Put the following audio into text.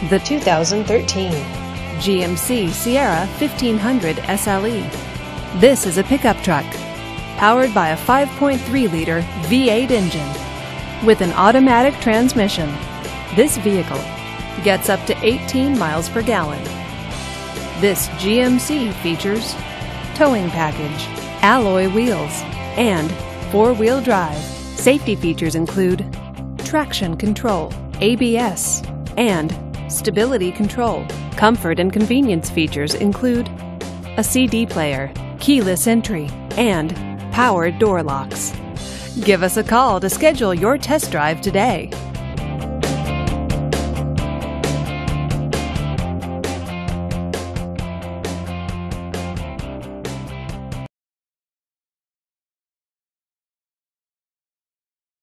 the 2013 GMC Sierra 1500 SLE. This is a pickup truck powered by a 5.3-liter V8 engine with an automatic transmission. This vehicle gets up to 18 miles per gallon. This GMC features towing package, alloy wheels, and four-wheel drive. Safety features include traction control, ABS, and stability control. Comfort and convenience features include a CD player, keyless entry, and power door locks. Give us a call to schedule your test drive today.